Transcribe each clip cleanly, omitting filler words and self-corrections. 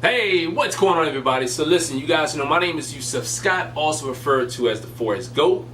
Hey, what's going on, everybody? So listen, you guys know my name is Yusef Scott, also referred to as the Forex GOAT.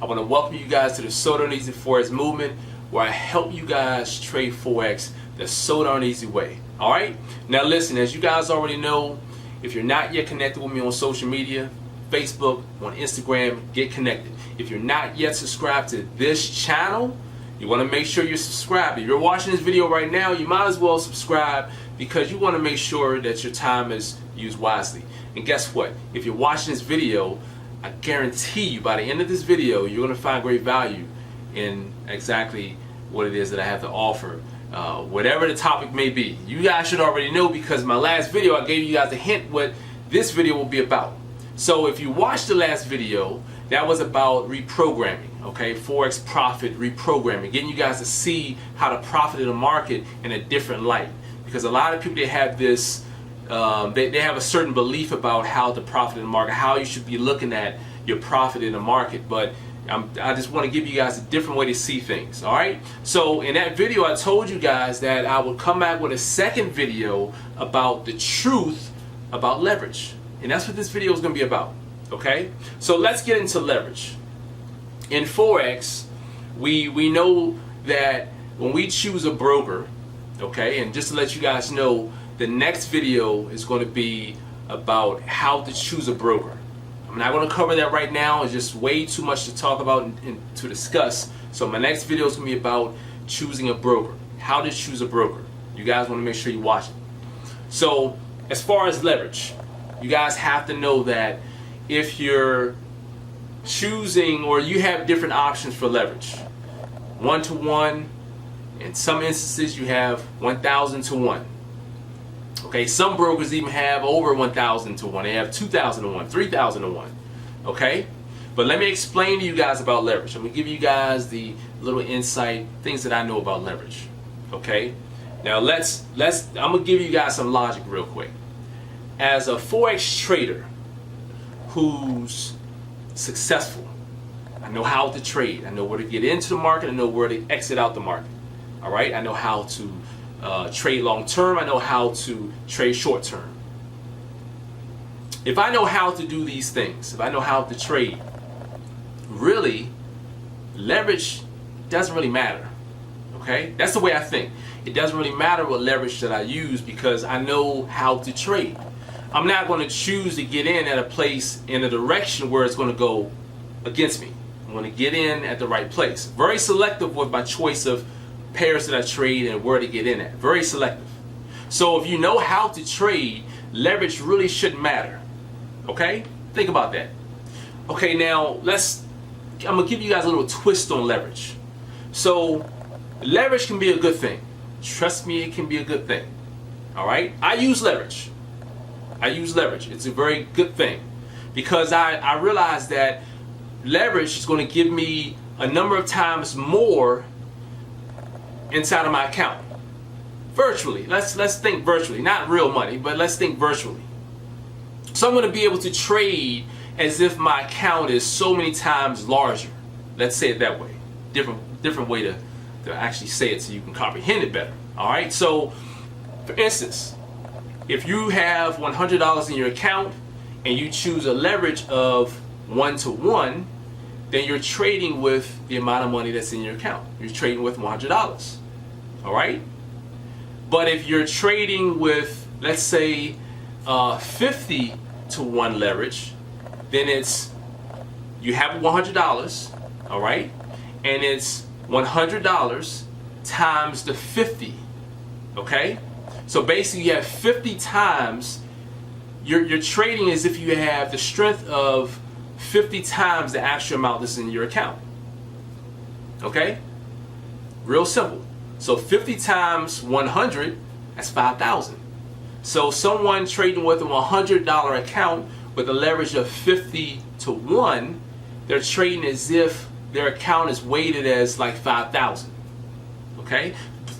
I want to welcome you guys to the So Darn Easy Forex movement, where I help you guys trade Forex the so darn easy way. Alright? Now listen, as you guys already know, if you're not yet connected with me on social media, Facebook, on Instagram, get connected. If you're not yet subscribed to this channel, you want to make sure you're subscribed. If you're watching this video right now, you might as well subscribe, because you want to make sure that your time is used wisely. And guess what? If you're watching this video, I guarantee you by the end of this video, you're going to find great value in exactly what it is that I have to offer. Whatever the topic may be. You guys should already know, because in my last video, I gave you guys a hint what this video will be about. So if you watched the last video, that was about reprogramming, okay? Forex profit reprogramming, getting you guys to see how to profit in the market in a different light. Because a lot of people, they have this, they have a certain belief about how to profit in the market, how you should be looking at your profit in the market. But I just want to give you guys a different way to see things, all right? So in that video, I told you guys that I would come back with a second video about the truth about leverage. And that's what this video is going to be about, okay? So let's get into leverage. In Forex, we know that when we choose a broker, okay, and just to let you guys know, the next video is going to be about how to choose a broker. I'm not going to cover that right now. It's just way too much to talk about and to discuss. So my next video is going to be about choosing a broker, how to choose a broker. You guys want to make sure you watch it. So as far as leverage, you guys have to know that if you're choosing, or you have different options for leverage, 1-to-1. In some instances, you have 1,000 to 1. Okay, some brokers even have over 1,000 to 1. They have 2,000 to 1, 3,000 to 1. Okay, but let me explain to you guys about leverage. I'm gonna give you guys the little insight, things that I know about leverage. Okay, now I'm gonna give you guys some logic real quick. As a Forex trader who's successful, I know how to trade. I know where to get into the market. I know where to exit out the market. All right, I know how to trade long term. I know how to trade short term. If I know how to do these things, if I know how to trade, really, leverage doesn't really matter. Okay, that's the way I think. It doesn't really matter what leverage that I use, because I know how to trade. I'm not going to choose to get in at a place in a direction where it's going to go against me. I'm going to get in at the right place. Very selective with my choice of pairs that I trade and where to get in at. Very selective. So if you know how to trade, leverage really shouldn't matter. Okay? Think about that. Okay, now I'm going to give you guys a little twist on leverage. So leverage can be a good thing. Trust me, it can be a good thing. All right? I use leverage. It's a very good thing, because I realize that leverage is going to give me a number of times more inside of my account. Virtually. Let's think virtually. Not real money, but let's think virtually. So I'm going to be able to trade as if my account is so many times larger. Let's say it that way. Different way to actually say it so you can comprehend it better. All right? So, for instance, if you have $100 in your account and you choose a leverage of 1-to-1, then you're trading with the amount of money that's in your account. You're trading with $100. All right? But if you're trading with, let's say, 50-to-1 leverage, then you have $100, all right? And it's $100 times the 50, okay? So basically, you have 50 times, you're trading as if you have the strength of 50 times the actual amount that's in your account. Okay? Real simple. So 50 times 100, that's 5,000. So someone trading with a $100 account with a leverage of 50-to-1, they're trading as if their account is weighted as like 5,000. Okay?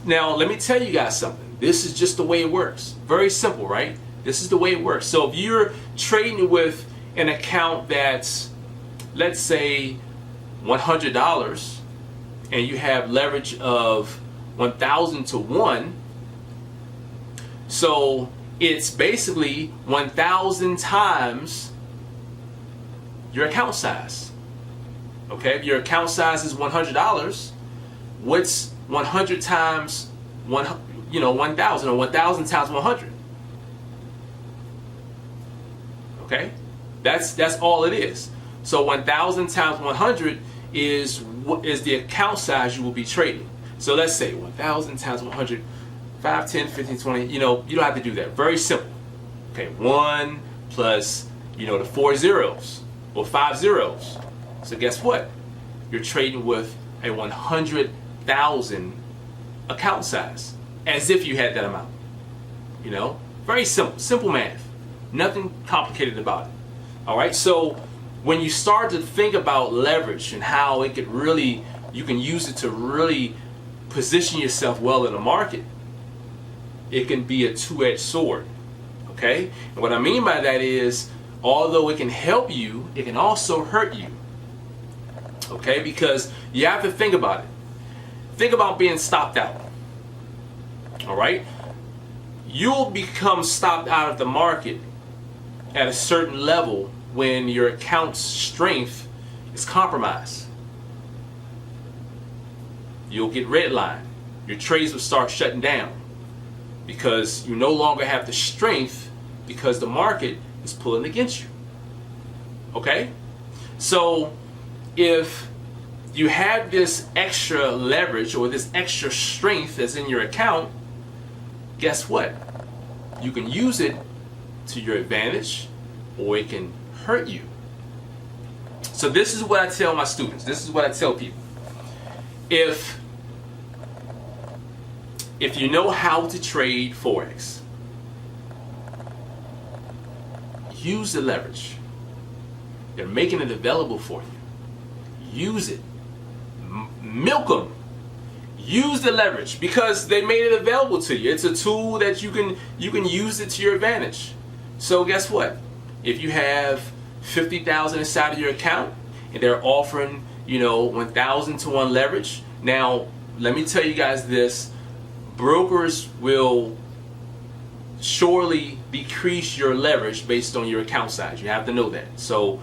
Now, let me tell you guys something. This is just the way it works. Very simple, right? This is the way it works. So if you're trading with an account that's, let's say, $100, and you have leverage of 1,000 to 1, so it's basically 1,000 times your account size. Okay, if your account size is $100, what's 100 times 1,000, or 1,000 times 100? Okay, that's all it is. So 1,000 times 100 is the account size you will be trading. So let's say 1,000 times 100, 5, 10, 15, 20. You don't have to do that. Very simple. Okay, 1 plus the 4 zeros or 5 zeros. So guess what? You're trading with a 100,000 account size, as if you had that amount. Very simple math. Nothing complicated about it. All right. So when you start to think about leverage and how you can use it to really position yourself well in the market, it can be a two-edged sword. Okay. And what I mean by that is, although it can help you, it can also hurt you. Okay, because you have to think about it. Think about being stopped out. All right. You'll become stopped out of the market at a certain level when your account's strength is compromised. You'll get redlined. Your trades will start shutting down because you no longer have the strength because the market is pulling against you. Okay? So if you have this extra leverage or this extra strength that's in your account, guess what? You can use it to your advantage, or it can hurt you. So this is what I tell my students. This is what I tell people. If you know how to trade Forex, use the leverage. They're making it available for you. Use it. Milk them. Use the leverage because they made it available to you. It's a tool that you can use it to your advantage. So guess what? If you have 50,000 inside of your account and they're offering 1,000 to 1 leverage, now let me tell you guys this: brokers will surely decrease your leverage based on your account size. You have to know that. So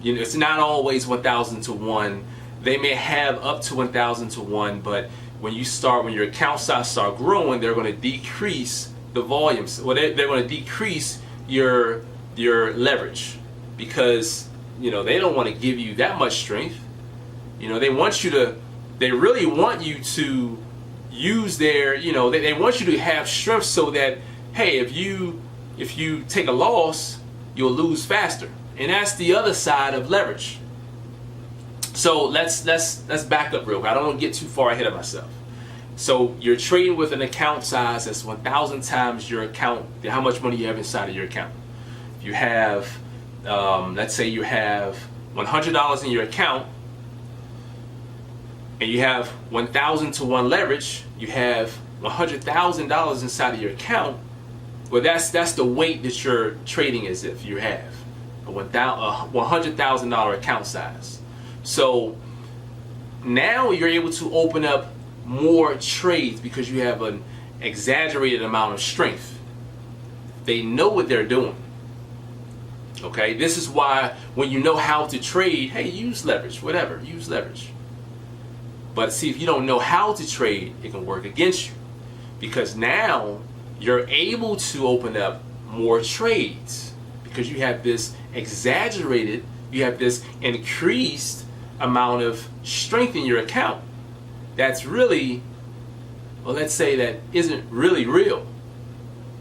it's not always 1,000 to 1. They may have up to 1,000 to 1, but when your account size start growing, they're going to decrease the volumes. Well, they're going to decrease your leverage because they don't want to give you that much strength. They really want you to use their, they want you to have strength so that, hey, if you take a loss, you'll lose faster. And that's the other side of leverage. So let's back up real quick. I don't want to get too far ahead of myself. So you're trading with an account size that's 1,000 times your account, how much money you have inside of your account. If you have, let's say you have $100 in your account, and you have 1,000 to 1 leverage, you have $100,000 inside of your account. Well, that's the weight that you're trading as if you have a $100,000 account size. So now you're able to open up more trades because you have an exaggerated amount of strength. They know what they're doing. Okay, this is why when you know how to trade, hey, use leverage, whatever, use leverage. But see, if you don't know how to trade, it can work against you because now you're able to open up more trades because you have this increased amount of strength in your account that's really, well, let's say that isn't really real.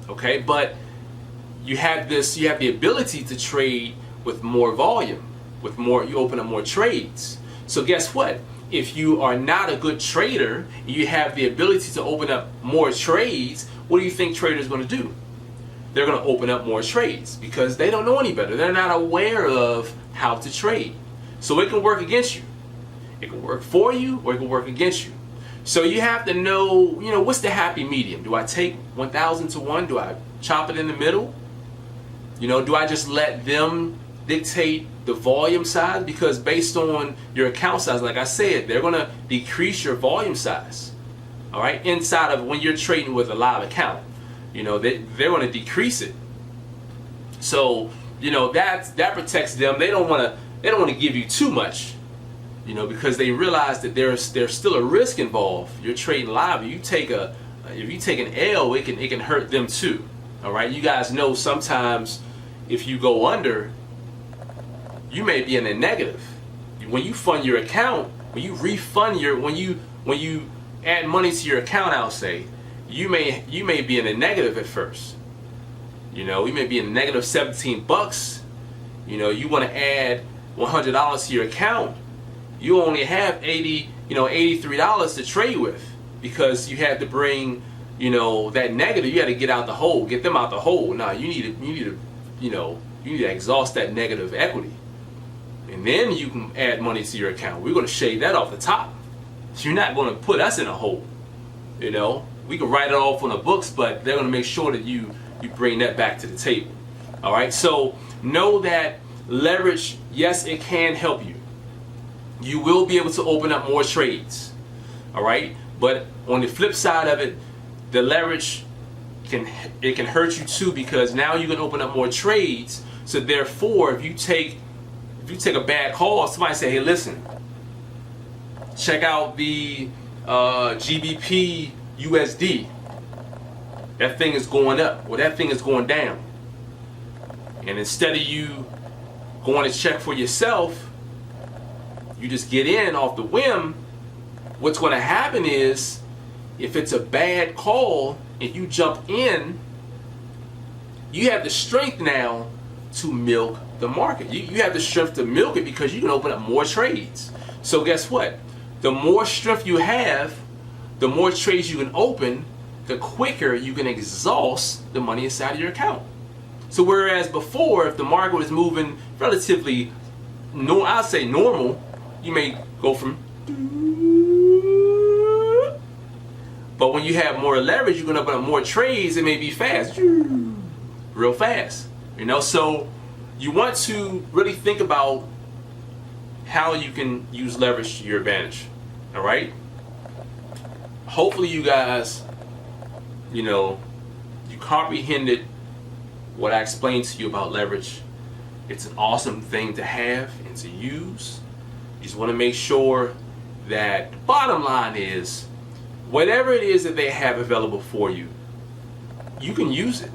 Okay, but you have the ability to trade with more volume, you open up more trades. So guess what? If you are not a good trader, you have the ability to open up more trades, what do you think traders are going to do? They're going to open up more trades because they don't know any better. They're not aware of how to trade. So it can work against you. It can work for you or it can work against you. So you have to know, what's the happy medium? Do I take 1,000 to 1? Do I chop it in the middle? Do I just let them dictate the volume size? Because based on your account size, like I said, they're going to decrease your volume size. All right, inside of when you're trading with a live account. they're going to decrease it. So that protects them. They don't want to give you too much, because they realize that there's still a risk involved. You're trading live. If you take an L, it can hurt them too. All right, you guys know sometimes if you go under, you may be in a negative. When you fund your account, when you refund when you add money to your account, I'll say, you may be in a negative at first. You may be in a negative 17 bucks. You want to add $100 to your account. You only have $83 to trade with, because you had to bring, that negative. You had to get out the hole, get them out the hole. Now you need to exhaust that negative equity, and then you can add money to your account. We're going to shave that off the top. So you're not going to put us in a hole. We can write it off on the books, but they're going to make sure that you bring that back to the table. All right. So know that leverage, yes, it can help you. You will be able to open up more trades. All right. But on the flip side of it, the leverage can hurt you too, because now you can open up more trades. So therefore, if you take a bad call, somebody say, hey, listen, check out the GBP USD. That thing is going up, or that thing is going down. And instead of you going to check for yourself, you just get in off the whim. What's going to happen is, if it's a bad call and you jump in, you have the strength now to milk the market. You have the strength to milk it, because you can open up more trades. So guess what? The more strength you have, the more trades you can open, the quicker you can exhaust the money inside of your account. So whereas before, if the market was moving relatively, I'll say normal, you may go from, but when you have more leverage, you can open up more trades. It may be fast, real fast. So you want to really think about how you can use leverage to your advantage. All right. Hopefully you guys, you comprehended what I explained to you about leverage. It's an awesome thing to have and to use. You just want to make sure that the bottom line is, whatever it is that they have available for you, you can use it.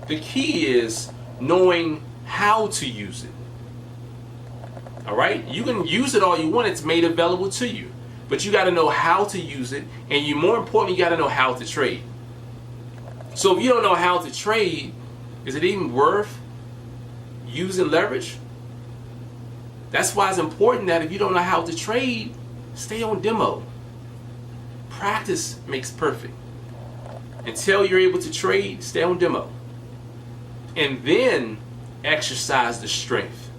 The key is knowing how to use it. All right? You can use it all you want. It's made available to you. But you got to know how to use it, and more importantly, you got to know how to trade. So if you don't know how to trade, is it even worth using leverage? That's why it's important that if you don't know how to trade, stay on demo. Practice makes perfect. Until you're able to trade, stay on demo. And then exercise the strength.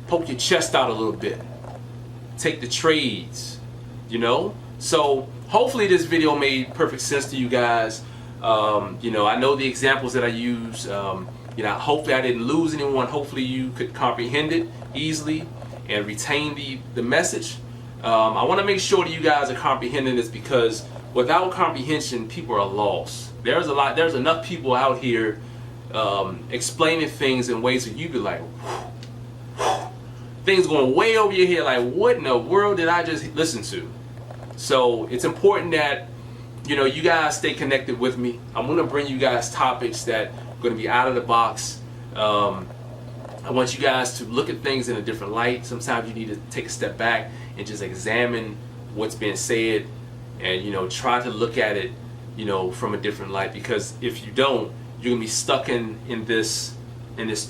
Poke your chest out a little bit. Take the trades, So hopefully this video made perfect sense to you guys. I know the examples that I use. Hopefully I didn't lose anyone. Hopefully you could comprehend it easily and retain the message. I want to make sure that you guys are comprehending this, because without comprehension, people are lost. There's enough people out here explaining things in ways that you'd be like, things going way over your head, like, what in the world did I just listen to? So it's important that you guys stay connected with me. I'm going to bring you guys topics that are going to be out of the box. I want you guys to look at things in a different light. Sometimes you need to take a step back and just examine what's being said, and try to look at it from a different light, because if you don't, you're gonna be stuck in this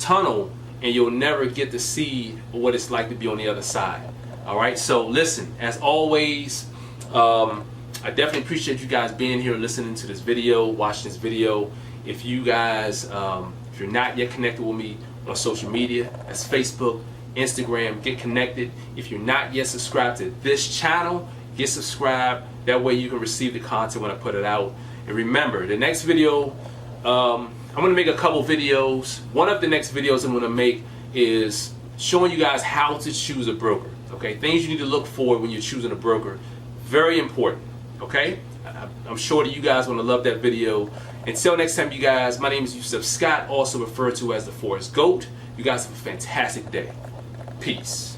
tunnel, and you'll never get to see what it's like to be on the other side. All right, so listen, as always, I definitely appreciate you guys being here, listening to this video, watching this video. If you guys, if you're not yet connected with me on social media, that's Facebook, Instagram, get connected. If you're not yet subscribed to this channel, get subscribed. That way you can receive the content when I put it out. And remember, the next video, I'm going to make a couple videos. One of the next videos I'm going to make is showing you guys how to choose a broker. Okay, things you need to look for when you're choosing a broker. Very important. Okay, I'm sure that you guys are going to love that video. Until next time, you guys, my name is Yusef Scott, also referred to as the Forex GOAT. You guys have a fantastic day. Peace.